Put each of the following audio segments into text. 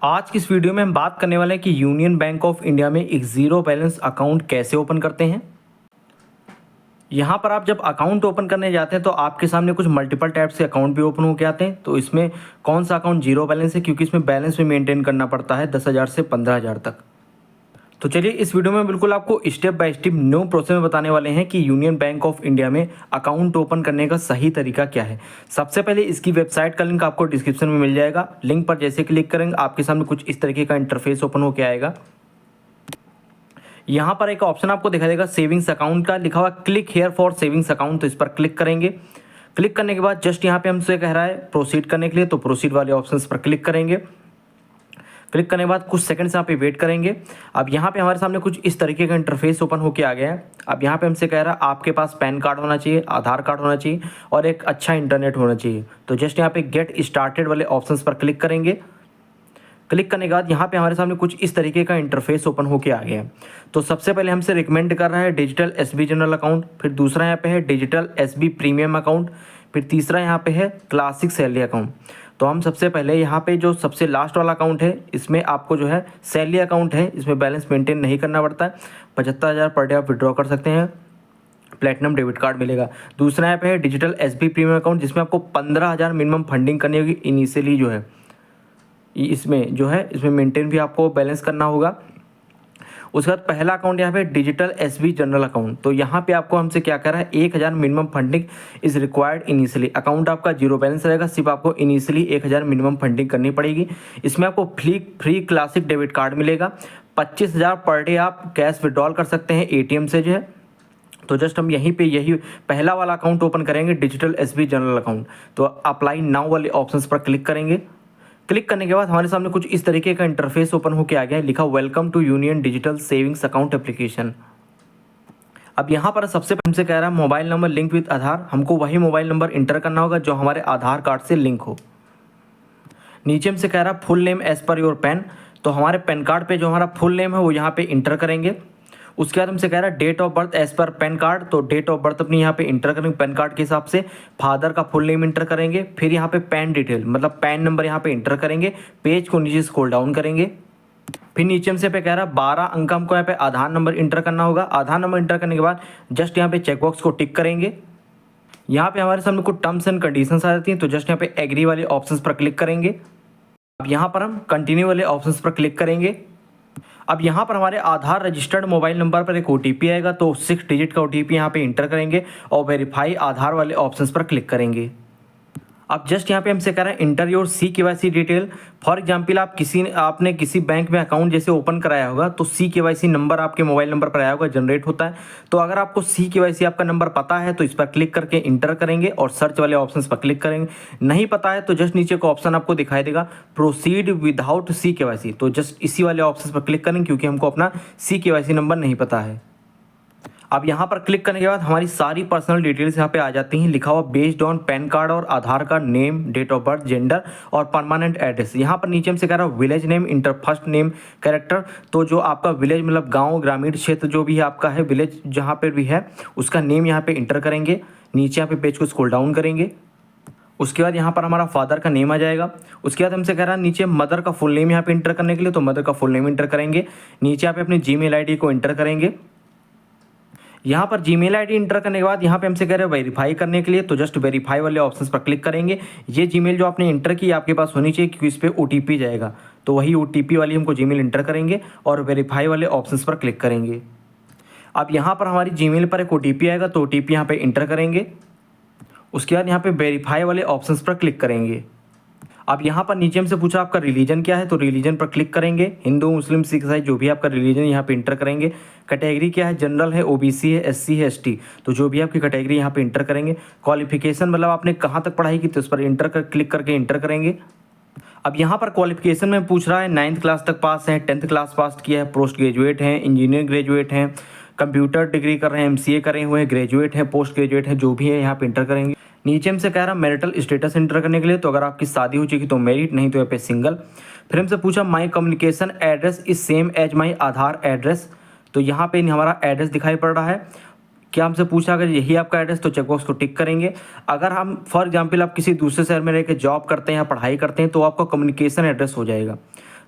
आज की इस वीडियो में हम बात करने वाले हैं कि यूनियन बैंक ऑफ इंडिया में एक ज़ीरो बैलेंस अकाउंट कैसे ओपन करते हैं। यहाँ पर आप जब अकाउंट ओपन करने जाते हैं तो आपके सामने कुछ मल्टीपल टाइप से अकाउंट भी ओपन होकर आते हैं। तो इसमें कौन सा अकाउंट जीरो बैलेंस है, क्योंकि इसमें बैलेंस भी मेंटेन करना पड़ता है 10,000 से 15,000 तक। तो चलिए इस वीडियो में बिल्कुल आपको step by step new process में बताने वाले हैं कि यूनियन बैंक ऑफ इंडिया में अकाउंट ओपन करने का सही तरीका क्या है। सबसे पहले इसकी वेबसाइट का लिंक आपको डिस्क्रिप्शन में मिल जाएगा। लिंक पर जैसे क्लिक करेंगे आपके सामने कुछ इस तरीके का इंटरफेस ओपन होकर आएगा। यहाँ पर एक ऑप्शन आपको दिखाई देगा सेविंग्स अकाउंट का, लिखा हुआ click here for savings account. तो इस पर क्लिक करेंगे। क्लिक करने के बाद जस्ट यहाँ पे हमसे कह रहा है प्रोसीड करने के लिए, तो प्रोसीड वाले ऑप्शन पर क्लिक करेंगे। क्लिक करने के बाद कुछ सेकंड्स यहाँ पे वेट करेंगे। अब यहाँ पे हमारे सामने कुछ इस तरीके का इंटरफेस ओपन होके आ गया है। अब यहाँ पे हमसे कह रहा है आपके पास पैन कार्ड होना चाहिए, आधार कार्ड होना चाहिए और एक अच्छा इंटरनेट होना चाहिए। तो जस्ट यहाँ पे गेट स्टार्टेड वाले ऑप्शंस पर क्लिक करेंगे। क्लिक करने के बाद यहाँ पे हमारे सामने कुछ इस तरीके का इंटरफेस ओपन होके आ गया है। तो सबसे पहले हमसे रिकमेंड कर रहा है डिजिटल एसबी जनरल अकाउंट, फिर दूसरा यहाँ पे है डिजिटल एसबी प्रीमियम अकाउंट, फिर तीसरा यहाँ पे है क्लासिक सैलरी अकाउंट। तो हम सबसे पहले यहाँ पे जो सबसे लास्ट वाला अकाउंट है इसमें आपको जो है सैलरी अकाउंट है, इसमें बैलेंस मेंटेन नहीं करना पड़ता है। 75,000 पर डे आप विड्रॉ कर सकते हैं, प्लेटिनम डेबिट कार्ड मिलेगा। दूसरा यहाँ पे है डिजिटल एसबी प्रीमियम अकाउंट, जिसमें आपको 15,000 मिनिमम फंडिंग करनी होगी इनिशियली जो है। इसमें मेंटेन भी आपको बैलेंस करना होगा। उसके बाद पहला अकाउंट यहाँ पे डिजिटल एसबी जनरल अकाउंट। तो यहाँ पे आपको हमसे क्या कर रहा है 1,000 minimum funding is required initially. Account आपका जीरो बैलेंस रहेगा, सिर्फ आपको इनिशियली 1,000 मिनिमम फंडिंग करनी पड़ेगी। इसमें आपको फ्री क्लासिक डेबिट कार्ड मिलेगा। 25,000 पर डे आप कैश विड्रॉल कर सकते हैं एटीएम से जो है। तो जस्ट हम यहीं पे यही पहला वाला अकाउंट ओपन करेंगे डिजिटल एसबी जनरल अकाउंट। तो अप्लाई नाउ वाले ऑप्शंस पर क्लिक करेंगे। क्लिक करने के बाद हमारे सामने कुछ इस तरीके का इंटरफेस ओपन होकर आ गया है, लिखा welcome to Union digital savings account application. अब यहाँ पर सबसे पहले हमसे कह रहा है mobile number link with Aadhaar. हमको वही मोबाइल नंबर इंटर करना होगा जो हमारे आधार कार्ड से लिंक हो। नीचे हमसे कह रहा है full name as per your PAN. तो हमारे पैन कार्ड पे जो हमारा फुल नेम है वो यहाँ पे इंटर करेंगे। उसके बाद हमसे कह रहा है date of birth as per PAN card. तो डेट ऑफ बर्थ अपनी यहाँ पे इंटर करेंगे पैन कार्ड के हिसाब से। फादर का फुल नेम इंटर करेंगे। फिर यहाँ पे पैन डिटेल मतलब पैन नंबर यहाँ पे इंटर करेंगे। पेज को नीचे स्क्रॉल डाउन करेंगे। फिर नीचे हमसे पे कह रहा है 12 अंक हमको यहाँ पे आधार नंबर इंटर करना होगा। आधार नंबर इंटर करने के बाद जस्ट यहाँ पे चेकबॉक्स को टिक करेंगे। यहाँ पे हमारे सामने कुछ टर्म्स एंड कंडीशंस आ जाती हैं। तो जस्ट यहाँ पे एग्री वाले ऑप्शंस पर क्लिक करेंगे। अब यहाँ पर हम कंटिन्यू वाले ऑप्शंस पर क्लिक करेंगे। अब यहाँ पर हमारे आधार रजिस्टर्ड मोबाइल नंबर पर एक ओटीपी आएगा। तो 6 डिजिट का ओटीपी यहाँ पे इंटर करेंगे और वेरीफाई आधार वाले ऑप्शंस पर क्लिक करेंगे। अब जस्ट यहाँ पे हमसे कह रहा है inter your CKYC detail. For example आपने किसी बैंक में अकाउंट जैसे ओपन कराया होगा तो CKYC नंबर आपके मोबाइल नंबर पर आया होगा, जनरेट होता है। तो अगर आपको CKYC आपका नंबर पता है तो इस पर क्लिक करके इंटर करेंगे और सर्च वाले ऑप्शन पर क्लिक करेंगे। नहीं पता है तो जस्ट नीचे को ऑप्शन आपको दिखाई देगा प्रोसीड विदाउट CKYC। तो जस्ट इसी वाले ऑप्शन पर क्लिक करेंगे क्योंकि हमको अपना CKYC नंबर नहीं पता है। अब यहाँ पर क्लिक करने के बाद हमारी सारी पर्सनल डिटेल्स यहाँ पे आ जाती हैं, लिखा हुआ बेस्ड ऑन पैन कार्ड और Aadhaar card name, date of birth, gender और परमानेंट एड्रेस। यहाँ पर नीचे हमसे कह रहा है village name enter first name character. तो जो आपका विलेज मतलब गांव ग्रामीण क्षेत्र जो भी आपका है विलेज जहाँ पर भी है उसका नेम यहाँ पे इंटर करेंगे। नीचे यहाँ पे पेज को स्क्रॉल डाउन करेंगे। उसके बाद यहाँ पर हमारा फादर का नेम आ जाएगा। उसके बाद हमसे कह रहा है नीचे मदर का फुल नेम यहाँ पे इंटर करने के लिए, तो मदर का फुल नेम इंटर करेंगे। नीचे यहाँ पे अपनी जीमेल ID को इंटर करेंगे। यहाँ पर जीमेल ID इंटर करने के बाद यहाँ पे हमसे कह रहे हैं वेरीफाई करने के लिए, तो जस्ट वेरीफाई वाले ऑप्शंस पर क्लिक करेंगे। ये जीमेल जो आपने इंटर की आपके पास होनी चाहिए क्योंकि इस पर OTP जाएगा। तो वही OTP वाली हमको जीमेल इंटर करेंगे और वेरीफाई वाले ऑप्शंस पर क्लिक करेंगे। अब यहाँ पर हमारी जीमेल पर एक OTP आएगा तो OTP यहाँ पे इंटर करेंगे। उसके बाद यहाँ पे वेरीफाई वाले ऑप्शंस पर क्लिक करेंगे। अब यहाँ पर नीचे हमसे पूछा आपका रिलीजन क्या है, तो रिलीजन पर क्लिक करेंगे। हिंदू, मुस्लिम, सिख, ईसाई जो भी आपका रिलीजन यहाँ पे इंटर करेंगे। कैटेगरी क्या है, जनरल है, OBC है, SC है, ST। तो जो भी आपकी कैटेगरी यहाँ पे इंटर करेंगे। क्वालिफिकेशन मतलब आपने कहाँ तक पढ़ाई की तो उस पर क्लिक करके इंटर करेंगे। अब यहाँ पर क्वालिफिकेशन में पूछ रहा है 9th क्लास तक पास है, 10th क्लास पास किया है, पोस्ट ग्रेजुएट हैं, इंजीनियर ग्रेजुएट हैं, कंप्यूटर डिग्री कर रहे हैं, MCA करे हुए हैं, ग्रेजुएट हैं, पोस्ट ग्रेजुएट हैं, जो भी है यहाँ पे इंटर करेंगे। नीचे हमसे कह रहा है मैरिटल स्टेटस इंटर करने के लिए, तो अगर आपकी शादी हो चुकी तो मैरिड, नहीं तो यहाँ पे सिंगल। फिर हमसे पूछा my communication address is same as my Aadhaar address. तो यहाँ पे हमारा एड्रेस दिखाई पड़ रहा है। क्या हमसे पूछा अगर यही आपका एड्रेस तो चेकबॉक्स को टिक करेंगे। अगर हम फॉर एग्जांपल आप किसी दूसरे शहर में रह के जॉब करते हैं या पढ़ाई करते हैं तो आपका कम्युनिकेशन एड्रेस हो जाएगा।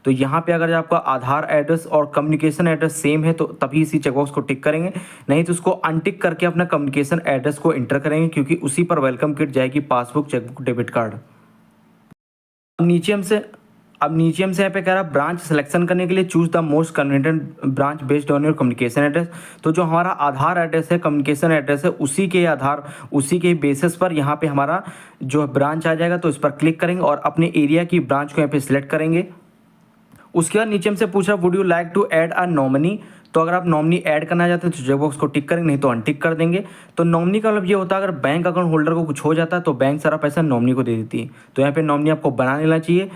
तो यहाँ पे अगर आपका आधार एड्रेस और कम्युनिकेशन एड्रेस सेम है तो तभी इसी चेकबॉक्स को टिक करेंगे, नहीं तो उसको अनटिक करके अपना कम्युनिकेशन एड्रेस को इंटर करेंगे, क्योंकि उसी पर वेलकम किट जाएगी, पासबुक, चेकबुक, डेबिट कार्ड। अब नीचे हमसे यहाँ पे कह रहा है ब्रांच सिलेक्शन करने के लिए choose the most convenient branch based on your communication address. तो जो हमारा आधार एड्रेस है, कम्युनिकेशन एड्रेस है, उसी के बेसिस पर यहाँ पे हमारा जो ब्रांच आ जाएगा। तो इस पर क्लिक करेंगे और अपने एरिया की ब्रांच को यहाँ पे सिलेक्ट करेंगे। उसके बाद नीचे हमसे पूछ रहा would you like to add a nominee. तो अगर आप नॉमिनी ऐड करना चाहते हैं तो चेकबॉक्स को टिक करेंगे, नहीं तो अनटिक कर देंगे। तो नॉमिनी का मतलब ये होता है अगर बैंक अकाउंट होल्डर को कुछ हो जाता है तो बैंक सारा पैसा नॉमिनी को दे देती है। तो यहाँ पे नॉमिनी आपको बना लेना चाहिए।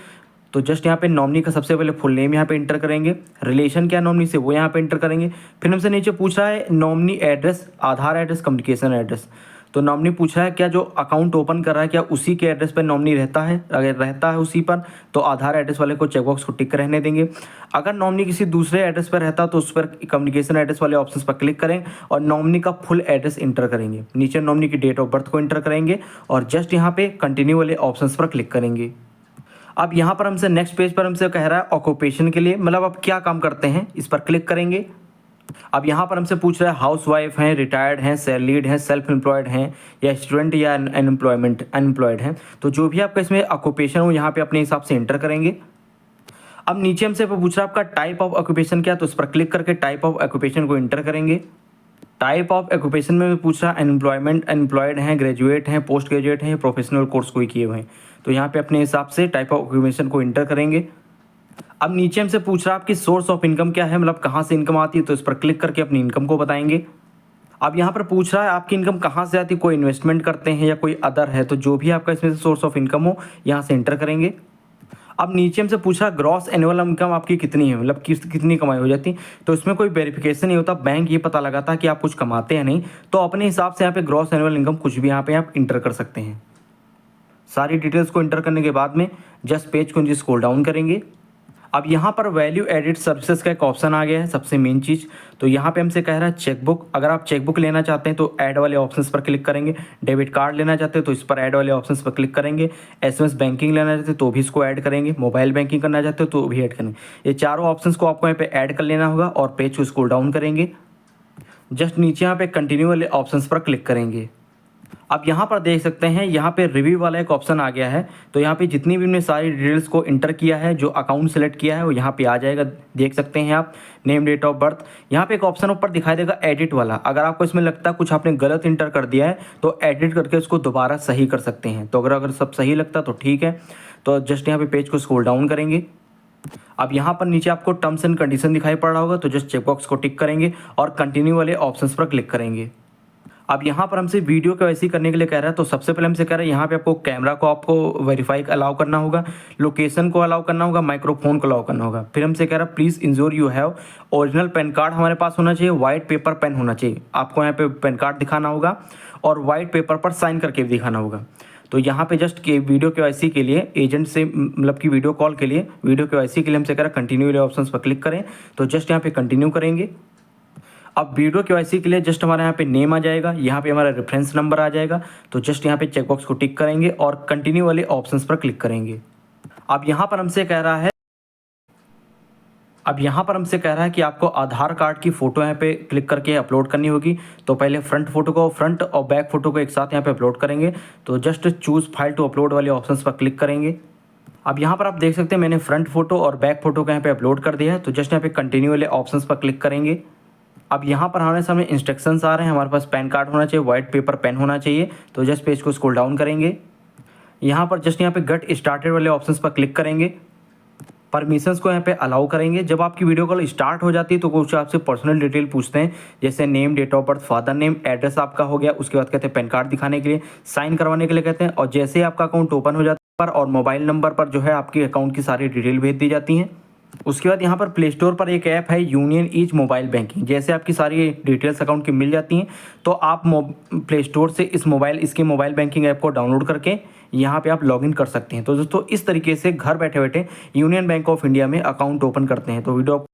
तो जस्ट यहाँ पे नॉमिनी का सबसे पहले फुल नेम यहाँ पे इंटर करेंगे, रिलेशन क्या नॉमिनी से वो यहाँ पे इंटर करेंगे। फिर हमसे नीचे पूछ रहा है नॉमिनी एड्रेस, आधार एड्रेस, कम्युनिकेशन एड्रेस। तो नॉमिनी पूछ रहा है क्या जो अकाउंट ओपन कर रहा है क्या उसी के एड्रेस पर नॉमिनी रहता है, अगर रहता है उसी पर तो आधार एड्रेस वाले को चेकबॉक्स को टिक रहने देंगे। अगर नॉमिनी किसी दूसरे एड्रेस पर रहता तो उस पर कम्युनिकेशन एड्रेस वाले ऑप्शन पर क्लिक करें और नॉमिनी का फुल एड्रेस इंटर करेंगे। नीचे नॉमिनी की डेट ऑफ बर्थ को इंटर करेंगे और जस्ट यहाँ पे कंटिन्यू वाले ऑप्शन पर क्लिक करेंगे। अब यहाँ पर हमसे नेक्स्ट पेज पर हमसे कह रहा है ऑक्यूपेशन के लिए, मतलब आप क्या काम करते हैं, इस पर क्लिक करेंगे। अब यहाँ पर हमसे पूछ रहा है हाउस वाइफ हैं, रिटायर्ड हैं, सैलरीड हैं, सेल्फ एम्प्लॉयड हैं या स्टूडेंट या अनएम्प्लॉयड हैं। तो जो भी आपका इसमें ऑक्यूपेशन हो यहाँ पे अपने हिसाब से इंटर करेंगे। अब नीचे हमसे पूछ रहा है आपका टाइप ऑफ ऑक्यूपेशन क्या, तो उस पर क्लिक करके टाइप ऑफ ऑक्यूपेशन को इंटर करेंगे। टाइप ऑफ ऑक्यूपेशन में पूछ रहा है अनएम्प्लॉयड हैं, ग्रेजुएट हैं, पोस्ट ग्रेजुएट हैं, प्रोफेशनल कोर्स कोई किए हुए हैं। तो यहाँ पे अपने हिसाब से टाइप ऑफ ऑक्यूपेशन को इंटर करेंगे। अब नीचे हमसे पूछ रहा है आपकी सोर्स ऑफ इनकम क्या है, मतलब कहाँ से इनकम आती है। तो इस पर क्लिक करके अपनी इनकम को बताएंगे। अब यहाँ पर पूछ रहा है आपकी इनकम कहाँ से आती है, कोई इन्वेस्टमेंट करते हैं या कोई अदर है। तो जो भी आपका इसमें से सोर्स ऑफ इनकम हो यहाँ से इंटर करेंगे। अब नीचे हमसे पूछा ग्रॉस एनुअल इनकम आपकी कितनी है, मतलब कितनी कमाई हो जाती। तो इसमें कोई वेरिफिकेशन नहीं होता, बैंक ये पता लगाता कि आप कुछ कमाते हैं नहीं। तो अपने हिसाब से यहाँ पे ग्रॉस एनुअल इनकम कुछ भी यहाँ पे आप इंटर कर सकते हैं। सारी डिटेल्स को इंटर करने के बाद में जस्ट पेज को नीचे स्क्रॉल डाउन करेंगे। अब यहाँ पर वैल्यू एडिड सर्विसेज का एक ऑप्शन आ गया है, सबसे मेन चीज़। तो यहाँ पे हमसे कह रहा है चेकबुक। अगर आप चेकबुक लेना चाहते हैं तो ऐड वाले ऑप्शंस पर क्लिक करेंगे। डेबिट कार्ड लेना चाहते हैं तो इस पर ऐड वाले ऑप्शंस पर क्लिक करेंगे। एसएमएस बैंकिंग लेना चाहते हैं तो भी इसको ऐड करेंगे। मोबाइल बैंकिंग करना चाहते हो तो भी ऐड करेंगे। ये चारों ऑप्शंस को आपको यहाँ पे ऐड कर लेना होगा और पेज को स्क्रॉल डाउन करेंगे। जस्ट नीचे यहाँ पे कंटिन्यू वाले ऑप्शंस पर क्लिक करेंगे। अब यहाँ पर देख सकते हैं यहाँ पे रिव्यू वाला एक ऑप्शन आ गया है। तो यहाँ पे जितनी भी हमने सारी डिटेल्स को इंटर किया है, जो अकाउंट सेलेक्ट किया है वो यहाँ पे आ जाएगा। देख सकते हैं आप नेम, डेट ऑफ बर्थ। यहाँ पे एक ऑप्शन ऊपर दिखाई देगा एडिट वाला। अगर आपको इसमें लगता है कुछ आपने गलत इंटर कर दिया है तो एडिट करके उसको दोबारा सही कर सकते हैं। तो अगर सब सही लगता तो ठीक है। तो जस्ट यहाँ पे पेज को स्क्रॉल डाउन करेंगे। अब यहाँ पर नीचे आपको टर्म्स एंड कंडीशन दिखाई पड़ रहा होगा, तो जस्ट चेकबॉक्स को टिक करेंगे और कंटिन्यू वाले ऑप्शंस पर क्लिक करेंगे। अब यहाँ पर हमसे वीडियो केवाईसी करने के लिए कह रहा है। तो सबसे पहले हमसे कह रहा है यहाँ पे आपको कैमरा को आपको वेरीफाई अलाउ करना होगा, लोकेशन को अलाउ करना होगा, माइक्रोफोन को अलाउ करना होगा। फिर हमसे कह रहा है please ensure you have original pan card हमारे पास होना चाहिए, वाइट पेपर पेन होना चाहिए। आपको यहाँ पे पैन कार्ड दिखाना होगा और वाइट पेपर पर साइन करके भी दिखाना होगा। तो यहाँ पे जस्ट के वीडियो केवाईसी के लिए एजेंट से, मतलब कि वीडियो कॉल के लिए, वीडियो केवाईसी के लिए हमसे कह रहा है कंटिन्यू वाले ऑप्शन पर क्लिक करें। तो जस्ट यहाँ पे कंटिन्यू करेंगे। अब वीडियो केवाईसी के लिए जस्ट हमारे यहाँ पे नेम आ जाएगा, यहाँ पे हमारा रेफरेंस नंबर आ जाएगा। तो जस्ट यहाँ पे चेकबॉक्स को टिक करेंगे और कंटिन्यू वाले ऑप्शंस पर क्लिक करेंगे। अब यहाँ पर हमसे कह रहा है कि आपको आधार कार्ड की फ़ोटो यहाँ पे क्लिक करके अपलोड करनी होगी। तो पहले फ्रंट और बैक फ़ोटो को एक साथ यहाँ पे अपलोड करेंगे। तो just choose file to upload वाले ऑप्शंस पर क्लिक करेंगे। अब यहाँ पर आप देख सकते हैं मैंने फ्रंट फोटो और बैक फ़ोटो को यहाँ पे अपलोड कर दिया है। तो जस्ट यहाँ पे कंटिन्यू वाले ऑप्शंस पर क्लिक करेंगे। अब यहाँ पर हमारे सामने इंस्ट्रक्शंस आ रहे हैं, हमारे पास पैन कार्ड होना चाहिए, वाइट पेपर पेन होना चाहिए। तो जस्ट पेज को स्क्रॉल डाउन करेंगे। यहाँ पर जस्ट यहाँ पे गेट स्टार्टेड वाले ऑप्शंस पर क्लिक करेंगे। परमिशंस को यहाँ पे अलाउ करेंगे। जब आपकी वीडियो कॉल स्टार्ट हो जाती है तो कुछ आपसे पर्सनल डिटेल पूछते हैं, जैसे name, date of birth, father name, address आपका हो गया। उसके बाद कहते हैं पैन कार्ड दिखाने के लिए, साइन करवाने के लिए कहते हैं। और जैसे ही आपका अकाउंट ओपन हो जाता है और मोबाइल नंबर पर जो है आपके अकाउंट की सारी डिटेल भेज दी जाती हैं। उसके बाद यहाँ पर प्ले स्टोर पर एक ऐप है यूनियन ईज मोबाइल बैंकिंग। जैसे आपकी सारी डिटेल्स अकाउंट की मिल जाती हैं तो आप प्ले स्टोर से इसके मोबाइल बैंकिंग ऐप को डाउनलोड करके यहाँ पे आप लॉगिन कर सकते हैं। तो दोस्तों इस तरीके से घर बैठे बैठे यूनियन बैंक ऑफ इंडिया में अकाउंट ओपन करते हैं। तो वीडियो